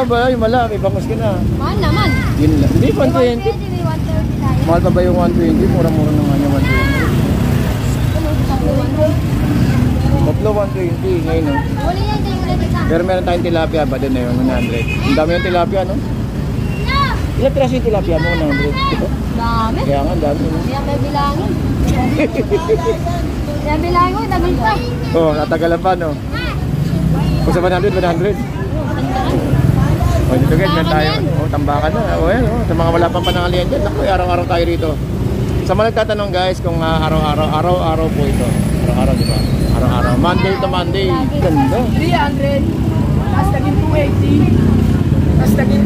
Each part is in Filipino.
ba? Yung malaki, bangos ka na. Mahal naman. Yun lang. Hindi, 120. Mahal pa ba yung 120? Mura-mura naman yung 120. Tatlo 120 ngayon, no? Pero meron tayong tilapia ba din na yung 100. Ang dami yung tilapia, no? Ilan piraso yung tilapia mo? 100? Ito? Dami. Kaya nga, dami, no? Kaya may bilangin. Kaya bilangin ko, tagal pa. Oo, natagalan pa, no? Kung sa 100, 100. O, dito guys, meron tayo. O, tambakan na. O, yan, o. Sa mga wala pang panangalian dyan, naku, araw-araw tayo rito. Sa mga nagtatanong guys, kung araw-araw po ito. Araw-araw, di ba? Araw-araw. Monday to Monday. Ganda. 300. Tapos naging 280. Tapos naging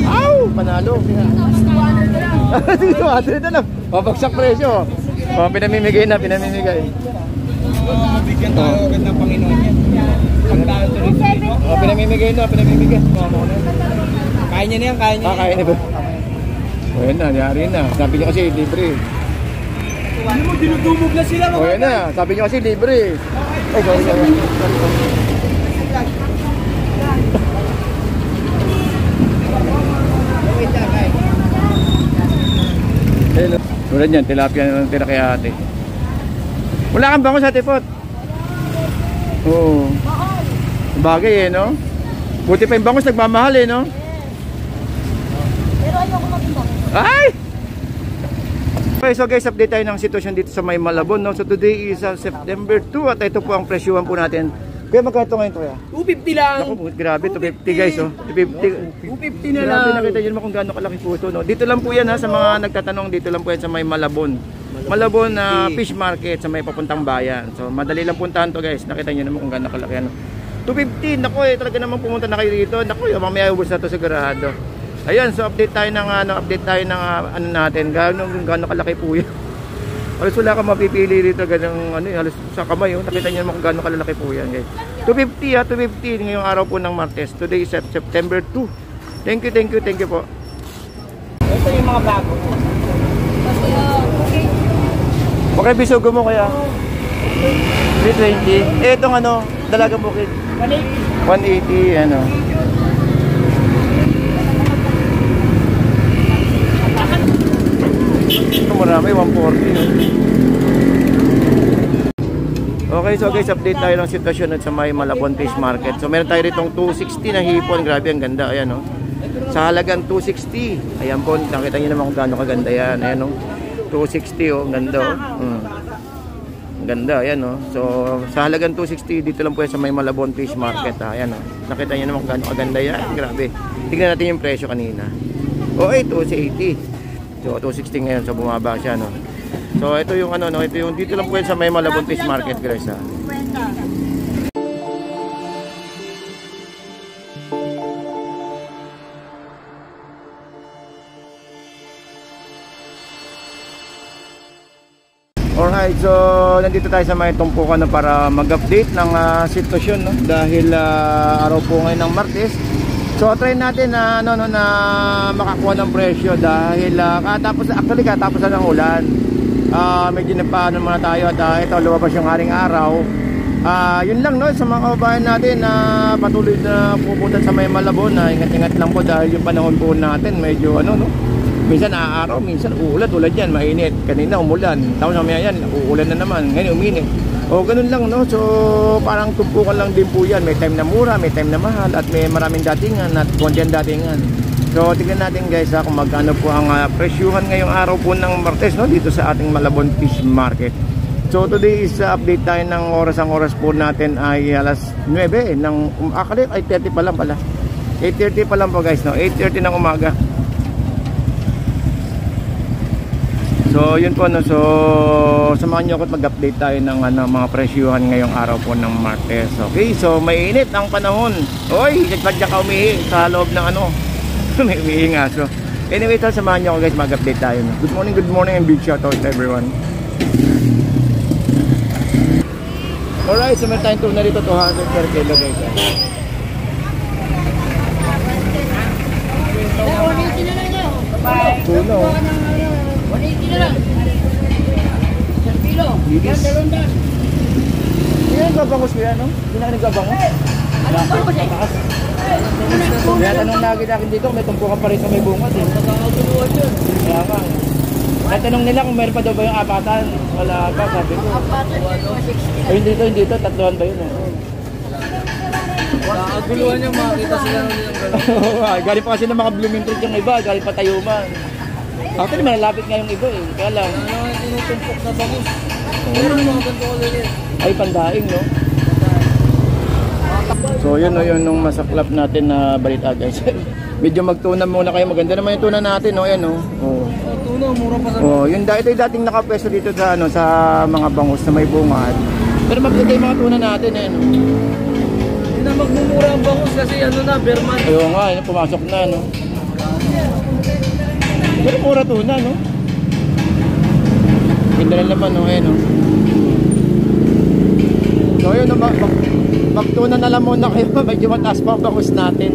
250. Aw! Panalo. 200 na lang. 200 na lang. Babagsak presyo. O, pinamimigay na, pinamimigay. Bigyan tayo agad ng Panginoon yan. Pagdaan to rin dito. O, pinamimigay na, pinamimigay. Kaya niya na yan, kaya niya. Kaya na ba? O, yan na, niyari na. Sabi niyo kasi libre. Ano mo, dinudumog na sila mga. O, yan na. Sabi niyo kasi libre. Ay, sorry. Hello. Tulad yan, tilapia na lang tira kay ate. Wala kang bango sa tipot. Oo. Bagay eh, no? Buti pa yung bangus nagmamahal eh, no? Pero ayoko mag-ibang. Ay! Okay, so guys, update tayo ng sitwasyon dito sa May Malabon, no? So today is September 2 at ito po ang presyuhan po natin. Kaya magkano ngayon to, kaya? 250 lang. Naku, grabe, 250 guys, oh. 250 na lang. Grabe, nakita nyo naman kung gaano kalaki po ito, no? Dito lang po yan, ha, sa mga nagtatanong, dito lang po yan sa May Malabon. Malabon na fish market sa may papuntang bayan. So madali lang puntahan to guys. Nakita nyo naman kung gaano kalaki, ano. 250, naku eh, talaga naman pumunta na kayo dito. Naku, mamaya ubos na to sigurado. Ayun, so update tayo ng ano natin, gaano kalaki po yan. Halos wala kang mapipili dito, ganang ano, halos sa kamay, oh. Nakita niyo naman kung gaano kalaki po yan, guys. 250 ha, 250 ngayong araw po ng Martes. Today is September 2. Thank you po. Ito yung mga bago. Okay, bisugo mo kaya? 320. Eh, itong ano, dalagang bukid. 180, ano. Marami, 140. Okay, so guys, update tayo ng sitwasyon at sa May Malabon Fish Market. So meron tayo ritong 260 na hipon. Grabe, ang ganda. Ayan, no? Sa halagang 260. Ayan po, nakita nyo naman kung gaano kaganda yan. Ayan, no? 260, oh. Ang ganda, oh. Ang ganda, ayan, no? So sa halagang 260, dito lang po yan sa May Malabon Fish Market. Ayan, no? Nakita nyo naman kung gaano kaganda yan. Grabe. Tingnan natin yung presyo kanina. Okay, 280. So 260 ngayon, so bumaba siya, no. So ito yung ano, no, ito yung dito lang po yan sa May Malabon Fish Market, guys, ha. Alright, so nandito tayo sa may tumpukan na para mag-update ng sitwasyon, no, dahil araw po ngayon ng Martes. So try natin na na makakuha ng presyo dahil katapos na ng ulan. Medyo nagpaano muna tayo at ito lumabas yung haring araw. Yun lang, no, sa mga kababayan natin na patuloy na pupunta sa May Malabon, na ingat-ingat lang po dahil yung panahon po natin medyo ano, no. Minsan aaraw, minsan uulan, tulad yan, mainit. Kanina umulan, tapos mamaya yan, uulan na naman, ngayon uminit. O ganun lang, no. So parang tumpukan lang din po yan. May time na mura, may time na mahal, at may maraming datingan at konti ang datingan. So tignan natin guys, kung magkano po ang presyuhan ngayong araw po ng Martes, no, dito sa ating Malabon Fish Market. So today is update tayo ng oras. Ang oras po natin ay alas 9 ng akalit ay 30 pa lang pala. 8:30 pa lang po guys, no. 8:30 ng umaga. So yun po, no. So samahan nyo ako at mag-update tayo ng mga presyuhan ngayong araw po ng Martes. Okay, so mainit ang panahon. Oy, nagpadya ka umihi sa loob ng ano. May umihi nga. So anyway, samahan nyo ako guys, mag-update tayo, no. Good morning and big shout out to everyone. Alright, so meron tayong tuna dito, 200 per kilo guys. 180 na lang nyo. Tuna, oh. 180 na lang. 1 kilo. Ligis. Yan, 200. Hindi na nagbabangos ko yan, no? Hindi na nagbabangos. Anong bangos eh? Kaya tanong lagi natin dito, may tumpukan pa rin sa may bungad eh. Nakakatuluan yun. Kaya nga. Kaya tanong nila kung meron pa daw ba yung apatan. Wala pa, sabi ko. Ay, hindi dito, tatluhan ba yun eh. Nakakatuluan yung makita sila ng gano'n. Galing pa kasi ng mga blooming trees yung iba, galing pa Tayuman. Actually, malalapit nga yung iba eh. Kaya lang. Ano yung tinutumpok na bangus? Pero mga ganito ko ulit. Ay, pandaing, no? So, yun, no, yun nung masaklap natin na balita, guys. Medyo magtuna muna kayo. Maganda naman yung tuna natin, no? Yan, no? Oh. Tuna, mura pa sa... Oh, yun, ito yung dating nakapwesto dito sa, ano, sa mga bangus na may bungad. Pero maganda yung mga tuna natin, eh, no? Hindi na magmumura ang bangus kasi ano na, Berman. Ayun nga, yun, pumasok na, no? Pero mura tuna, no? Ganda na naman, no? Eh, no? So, yun, no? Magtuna na lang muna kayo. Medyo mataas pa ang bangus natin.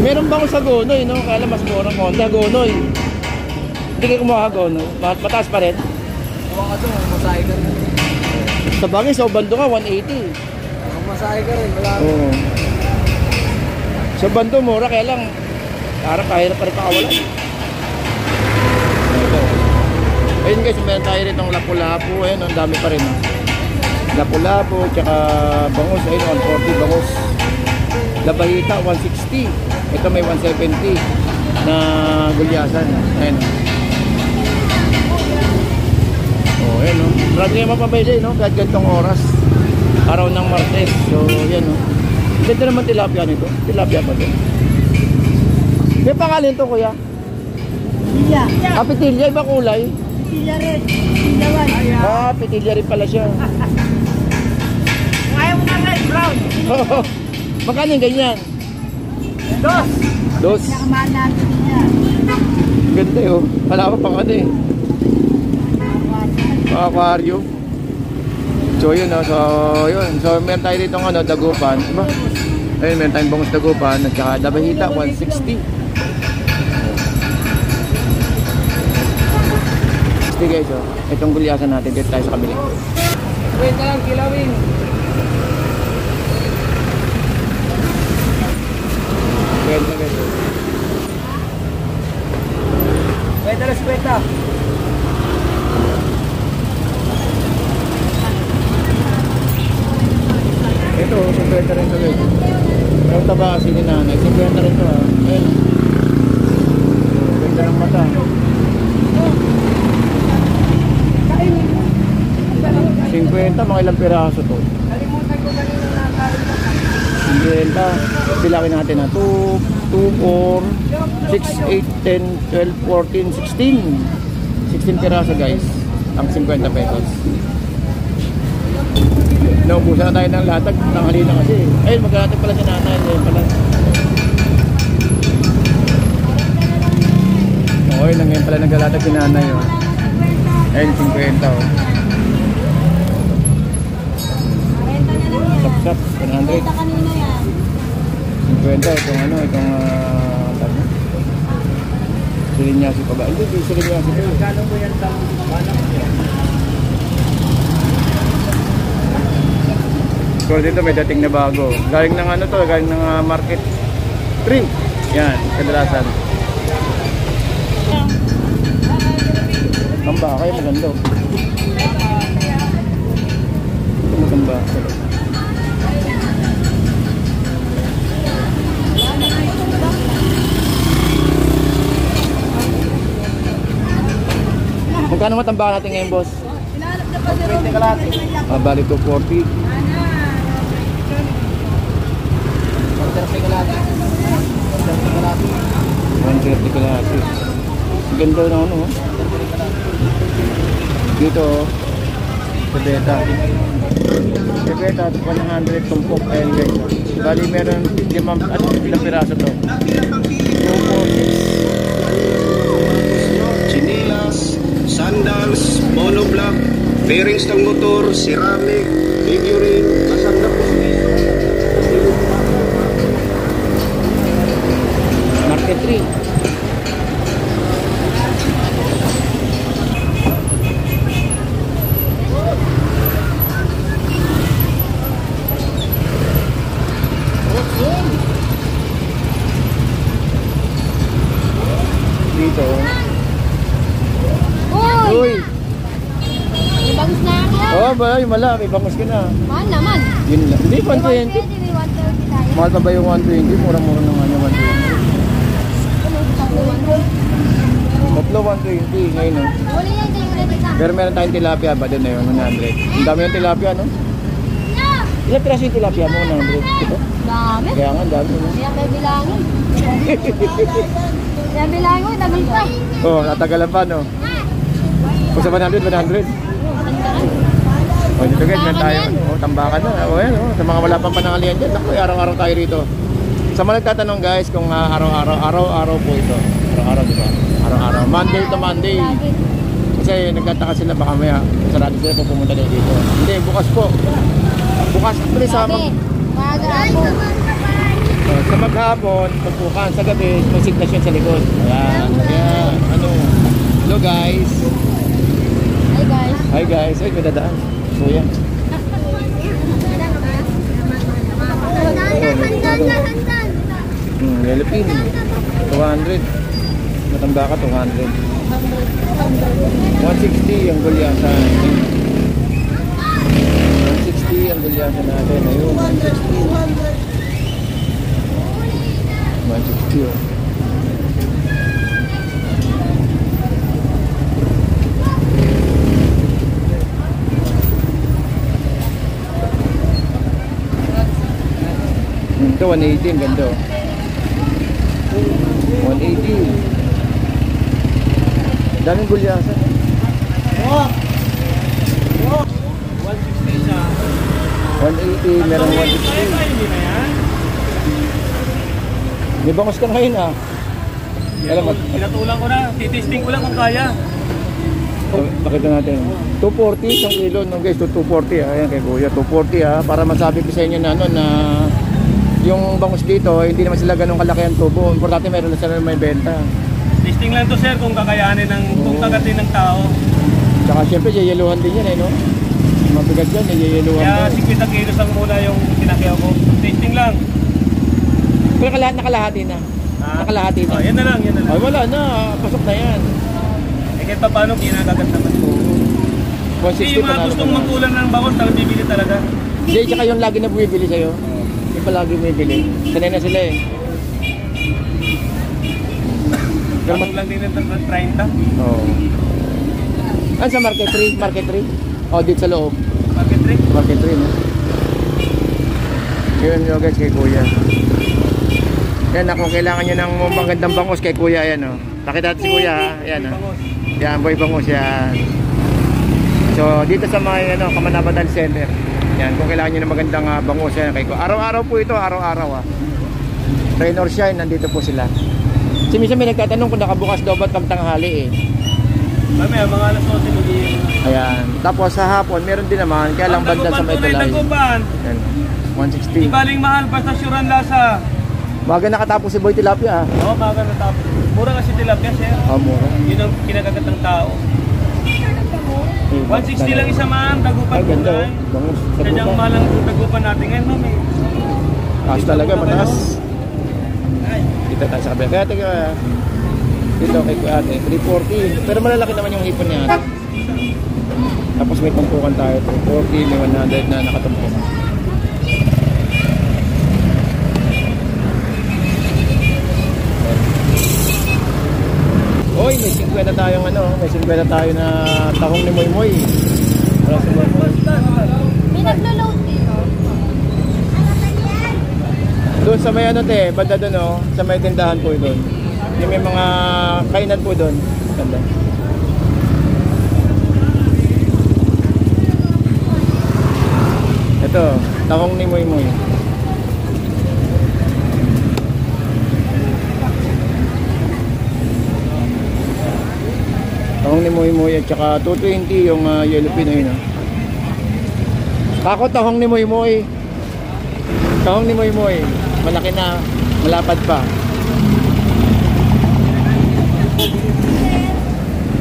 Meron bangus sa Gonoy, no? Kaya lang mas mura ang konti. Gonoy. Hindi kayo kumuha Gonoy. Mataas pa rin. Huwag ka doon, masahe ka rin. Sa bagay, sa Bando ka, 180. Kung masahe ka rin, wala. Oo. Sa Bando, mura. Kaya lang, parang kahirap pa rin pakawalan. Ito. Ayun guys, meron tayo rin itong lapu-lapu. Ayun, ang dami pa rin. No? Lapu-lapu, tsaka bangus. Ayun, 140 bangus. Labahita, 160. Ito may 170 na gulyasan. Ayun. Oh, ayun, no? Marami kayo mapabili, no? Kahit gantong oras. Araw ng Martes. So, yan, no? Ganda naman tilapia nito. Tilapia pa ito. May pangalan ito, kuya? Pilya. Pitilya, iba kulay? Pilya rin. Pilyawan. Pitilya rin pala siya. Ayaw mo na red, brown. Magkano yung ganyan? Dos. Nakamahal natin niya. Ganda yun. Wala ko pang ano eh. Aquarium. So yun, no? So yun. So meron tayo dito ng ano, dagupan. Diba? Ayun, meron tayong bangus dagupan. At saka labahita, 160. 60 guys, oh. Itong gulyasan natin dito tayo sa kabili. Wait na lang, kilawin. Ganda guys. Wait na lang, speta. Ito, 50 rin ito guys. Yung taba kasi ni nanay, 50 rin ito ha. Ayun. Ganda ng mata. 50, mga ilang piraso to. Kalimutan ko kanina na kalimutan. 50, bilangin natin na 2, 4, 6, 8, 10, 12, 14, 16. 16 piraso guys, ang 50 pesos. Naubusan na tayo ng latag, tanghali na kasi. Ayun, maghalatag pala si nanay. Ayun pala. Okay, ngayon pala naghalatag si nanay. Oh. Ayun, 50 oh. Sap-sap, 100. Kanina yan. 50, itong ano, itong tabi. Silinyasi pa ba? Hindi, silinyasi pa. Kano mo yan sa banak? So dito may dating na bago. Galing ng ano to, galing ng market 3. Yan, kadalasan. Ang bakay, maganda. Ito maganda. Magkano matambakan natin ngayon, boss? Hinahanap na pa si Robin. Balik to 40. Order ka natin. 130 kalahati. Ganda na ano. Dito, Sebeta. Sebeta, 100 tumpok. Ayan guys. Bali meron 5 at ilang piraso to. 2, 4, 6. Chinilas, sandals, monoblock, bearings ng motor, ceramic, figurine, kasang na pustiso. Market 3. guys, oh. Uy! Uy! May bangus na ako yan. Oh, ba, yung mala, may bangus ka na. Mahal naman. Yun lang. Hindi, 120. May 130 tayo. Mahal pa ba yung 120? Mura-mura naman yung 120. Tatlo 120 ngayon, oh. Wala yan, tayo ulit isa. Pero meron tayong tilapia ba doon na yun, 100. Ang dami yung tilapia, no? Ilang piraso yung tilapia mo, 100? Ito? Dami. Kaya nga, ang dami, no? Kaya may bilangin. Kaya bilangin, tagal pa. Oh, natagalan pa, no? Kung sa 100, 100. Oh, dito guys, meron tayo. Oh, tambakan na. Oh, yan, oh. Sa mga wala pang panangalian dyan, naku, araw-araw tayo rito. Sa mga nagtatanong guys, kung araw-araw po ito. Araw-araw, diba? Araw-araw. Monday to Monday. Kasi nagtataka sila baka maya sarado sila kung pumunta daw dito. Hindi, bukas po. Bukas actually sa sa maghapon, pagbukan, sa gabi, may signasyon sa likod. Ayan. Kaya, ano, hello guys. Hi guys. Hi guys. Ay, may dadaan. Kuya. Philippine. 200. Matanda ka, 200. 160 ang gulyasan. 160 ang gulyasan natin. Ayun, 160. 160 oh. Ito 180 ang ganda oh. 180. Daming gulyasan. 160 siya. 180, meron 160. May bangos ka ngayon ah. Alam mo, Pinatulang ko na. Titisting ko lang kung kaya. pakita natin. 240 isang kilo no guys, 240 ah. Ayan kay Kuya, 240 ah. Para masabi ko sa inyo na ano na yung bangus dito, hindi naman sila ganun kalaki ang tubo. Importante meron na sila may benta. Testing lang to sir kung kakayanin ng kung kagatin ng tao. Tsaka syempre yeyeluhan din yan eh no. Mabigat yan, yeyeluhan. Kaya 50 kilos ang muna yung kinakaya ko. Testing lang. Pero nakalahati na. Ha? Nakalahati na. Oh, yan na lang, yan na lang. Ay wala na, pasok na yan. Eh kahit pa paano kinakagat naman. 160 Hindi yung mga panalo gustong ka na. magkulan ng bawal, talagang bibili talaga. Hindi, tsaka yung lagi na bumibili sa'yo. Yung palagi bumibili. Sanay na sila eh. Pero Tapos lang din ng 30. Oo. Ah, sa Market 3? Market 3? O, dito sa loob. Market trick. Market 3, no? Yun nyo guys, kay Kuya. Yan, kung kailangan nyo ng magandang bangus kay Kuya, yan o. Pakita natin si Kuya, ha? Yan o. Yan, boy bangus yan. So, dito sa mga ano, Kamanapatan Center. Yan, kung kailangan nyo ng magandang bangus yan kay Kuya. Araw-araw po ito, araw-araw ha. Rain or shine, nandito po sila. Kasi minsan may nagtatanong kung nakabukas daw ba't tanghali eh. Mamaya, mga alas 12 magiging. Ayan. Tapos sa hapon, meron din naman. Kaya lang banda sa may tulay. Tagupan. Ayan. Di 160. baling mahal, basta syuran lasa. Baga nakatapos si Boy Tilapia ah. Oo, baga natapos. Mura kasi tilapia, sir. Oh, mura. Yun ang kinakagat ng tao. 160 lang isa ma'am, tagupan Ay, ganda kulay. oh. Bangus. Sadyang mahal ang tagupan natin ngayon, ma'am eh. Taas talaga, mataas. Dito tayo sa kabila. Kaya taga dito kay Kuya Ate, 340. Pero malalaki naman yung hipon niya ate. Tapos may tumpukan tayo, 340, may 100 na nakatumpukan. Oy, may 50 tayong ano, may 50 tayo na tahong ni Moy Moy. Wala si Moy Moy. May naglo-load dito. Doon sa may ano te, banda doon oh, sa may tindahan po doon. Yung may mga kainan po doon. Ganda. Ito, tahong ni Moy Moy. Tahong ni Moy Moy at saka 220 yung yellow pin ayun. Kako tahong ni Moy Moy. Tahong ni Moy Moy. Malaki na, malapad pa.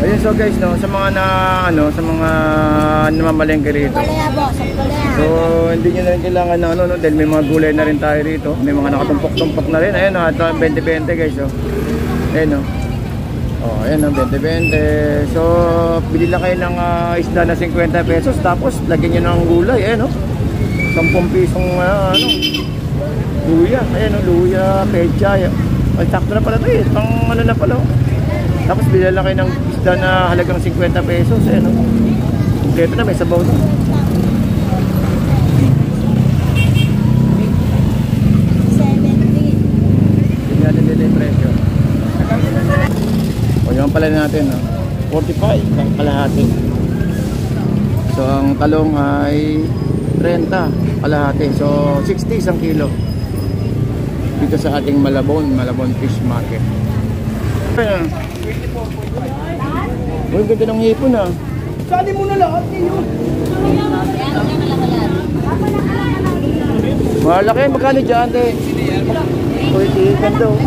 Ayun so guys no, sa mga na ano, sa mga namamalengke rito. Palaya po, sa palaya. So hindi niyo na rin kailangan na ano no, dahil may mga gulay na rin tayo rito. May mga nakatumpok-tumpok na rin. Ayun no, at 20-20 guys oh. Ayun no. Oh, ayan ang 20-20. So, bili lang kayo ng isda na 50 pesos. Tapos, lagyan nyo ng gulay. Ayan, no? 10 pisong, luya. Ayan, no? Luya, pecha. Ay, sakto na pala ito eh. Pang ano na pala. Tapos, bili lang kayo ng isda na halagang 50 pesos. Ayan, no? Kompleto na, may sabaw na. Tingnan natin dito yung presyo. O yung pala natin, no? 45 kalahati. So ang talong ay 30 kalahati. So 60 isang kilo. Dito sa ating Malabon Fish Market. Ayan. Uy, ganda ng hipon ah. Sali mo na lahat ninyo. Malaki, magkano dyan, te? Uy, ganda oh.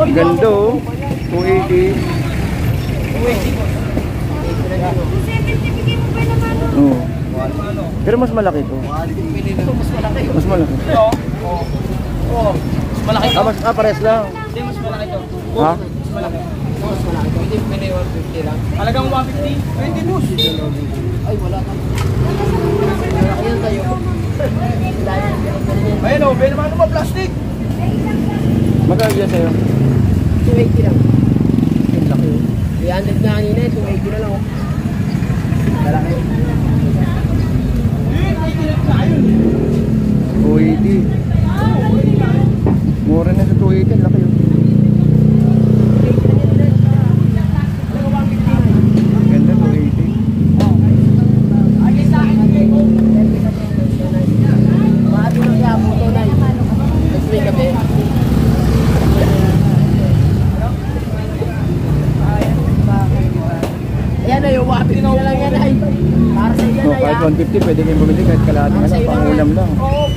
Ganda oh. 280. Oh. Pero mas malaki to. Mas malaki. Oh, malaki to. Pares lang. Hindi, mas malaki to. Ha? Mas malaki. Mas malaki. Pwede 150 lang. Halagang 150? 20 nus. Ay, wala ka. Ayan tayo. Ayan o, may naman ba plastic? Magkano dyan sa'yo? 280 lang. Ang laki oh. 300 na kanina, 280 na lang o. Malaki. 280. Mura na sa 280, ang laki oh. Ganda 280. Yan na yung wapit na lang yan ay. Para sa yan No, ay. kahit 150 pwede kayong bumili kahit kalahati na lang, pangulam lang. Oo.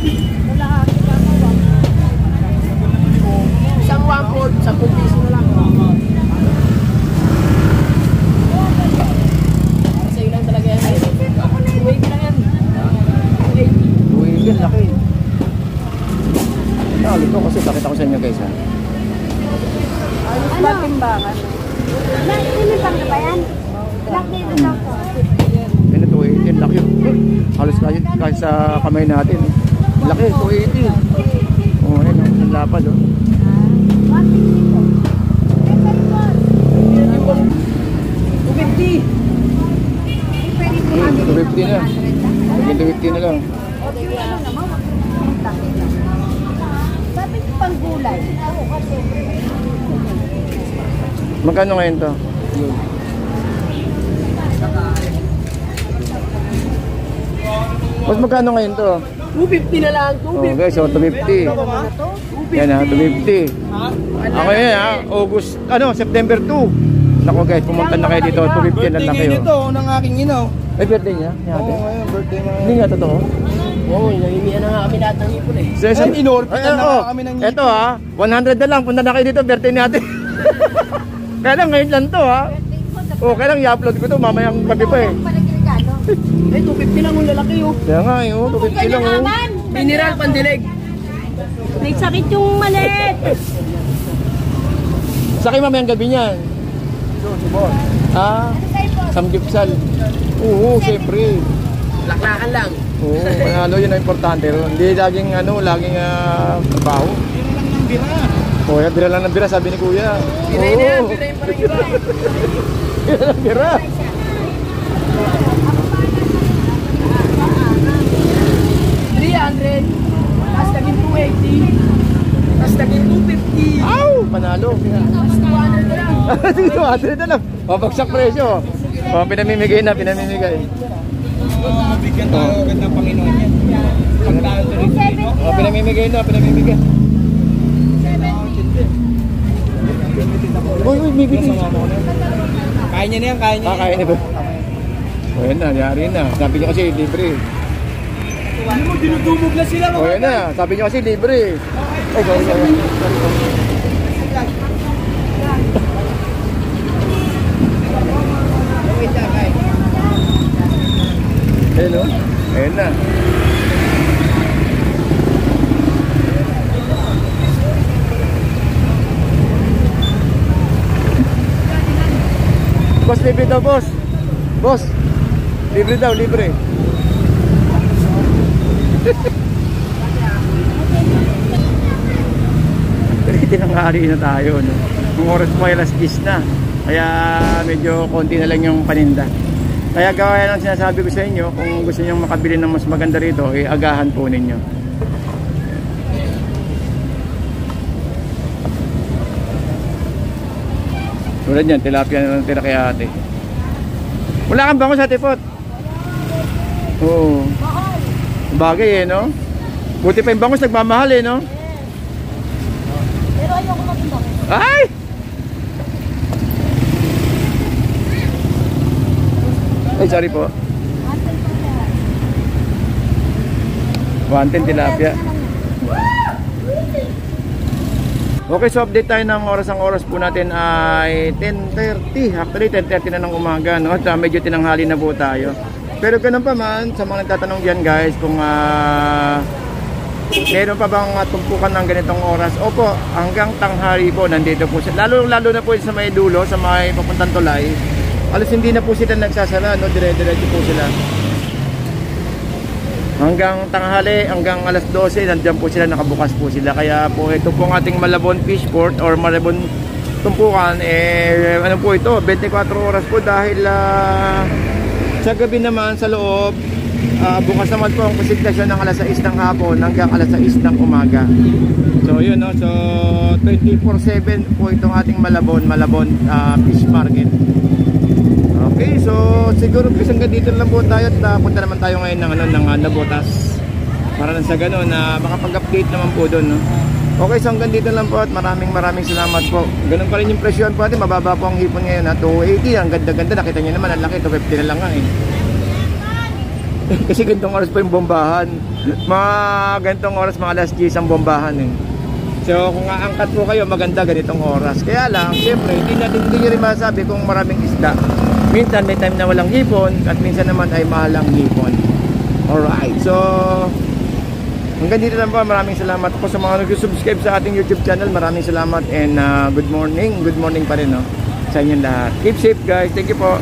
Isang 1/4, 10 piso na lang. Para sa yun lang talaga yan ay. Wait lang yan. 280, ang laki. Nakalo to kasi pakita ko sa inyo guys ha. Ano? Timbangan. Nilipang na ba yan? Laki na lang po. Yan na 280, ang laki. Halos kahit sa kamay natin. Ang laki, 280. Oh, ayun, ang lapad oh. 250. 250 na. 250 na lang. Bakit pang gulay? Magkano ngayon to? Mas magkano ngayon to? 250 na lang. Oh guys, so 250. Yan ha, 250. Ako yan ha, August, September 2. Nako guys, pumunta na kayo dito, 250 na lang kayo. Birthday ito ng aking inaw. Ay, birthday niya? Oo, ngayon, birthday na. Hindi nga totoo. Oo, nahimihan na nga kami lahat ng ipon eh. Ay, inorbitan na nga kami ng ipon. Ito ha, 100 na lang, punta na kayo dito, birthday natin. Kaya lang, ngayon lang to ha. Oh, kaya lang i-upload ko to, mamayang gabi pa eh. Eh, 250 lang yung lalaki oh. Kaya nga eh, 250 lang oh. Mineral pandilig. May sakit yung maliit. Sa kayo mamayang gabi niyan? Ah, samgyupsal. Oo, siyempre. Laklakan lang. Oo, panalo yun ang importante. Hindi laging laging trabaho. Oh, yan, bira lang ng bira, sabi ni Kuya. Biray na yan, biray pa rin iba. Bira ng bira. Tapos naging 280. Tapos naging 250. Aw, panalo. 200 na lang. 200 na lang. Babagsak presyo. Oh, pinamimigay na, pinamimigay. Bigyan tayo agad ng Panginoon yan. Pagdaan tuloy-tuloy, no? Oh, pinamimigay na, pinamimigay. Uy, may bitin. Kaya niya na yan, kaya niya. Kaya na ba? O yan na, yari na. Sabi niyo kasi libre. Ano mo, dinudumog na sila O yan na, sabi niyo kasi libre. Ay, sorry. Ayun o, ayun na. Boss, libre daw, boss. Boss, libre daw, libre. Tinanghali na tayo, no? Yung oras po ay alas 10 na. Kaya medyo konti na lang yung paninda. Kaya gaya ng sinasabi ko sa inyo, kung gusto niyo makabili ng mas maganda rito, agahan po ninyo. Tulad yan, tilapia na lang tira kay ate. Wala kang bango sa tipot? Oo. Bagay no? Buti pa yung bangus nagmamahal no? Pero ayoko mag-ibang. Ay! Ay, sorry po. 110 tilapia. Okay, so update tayo ng oras. Ang oras po natin ay 10:30. Actually, 10:30 na ng umaga, no? At medyo tinanghali na po tayo. Pero ganun pa man, sa mga nagtatanong dyan guys, kung meron pa bang tumpukan ng ganitong oras? Opo, hanggang tanghali po nandito po sila. Lalo na po sa may dulo, sa may papuntang Tulay. Alas hindi na po sila nagsasara, no? Dire-diretso po sila. Hanggang tanghali, hanggang alas 12, nandiyan po sila, nakabukas po sila. Kaya po ito po ang ating Malabon Fishport or Malabon Tumpukan. Ano po ito? 24 oras po dahil sa gabi naman sa loob, bukas naman po ang konsultasyon ng alas 6 ng hapon hanggang alas 6 ng umaga. So yun, no? So 24/7 po itong ating Malabon Fish Market. Okay, so siguro hanggang dito lang po tayo at punta naman tayo ngayon ng Nabotas para lang sa gano'n na makapag-update naman po doon, no? Okay, so hanggang dito lang po at maraming salamat po. Ganun pa rin yung presyon po natin, mababa po ang hipon ngayon, 280, ang ganda-ganda, nakita nyo naman, ang laki, 250 na lang nga kasi ganitong oras pa yung bombahan, mga ganitong oras, mga alas 10 ang bombahan So kung aangkat po kayo, maganda ganitong oras. Kaya lang, siyempre, hindi nyo rin masabi kung maraming isda. Minsan may time na walang hipon at minsan naman ay mahal ang hipon. Alright, so hanggang dito lang po. Maraming salamat po sa mga nag-subscribe sa ating YouTube channel. Maraming salamat and good morning pa rin, no? Sa inyong lahat. Keep safe guys, thank you po.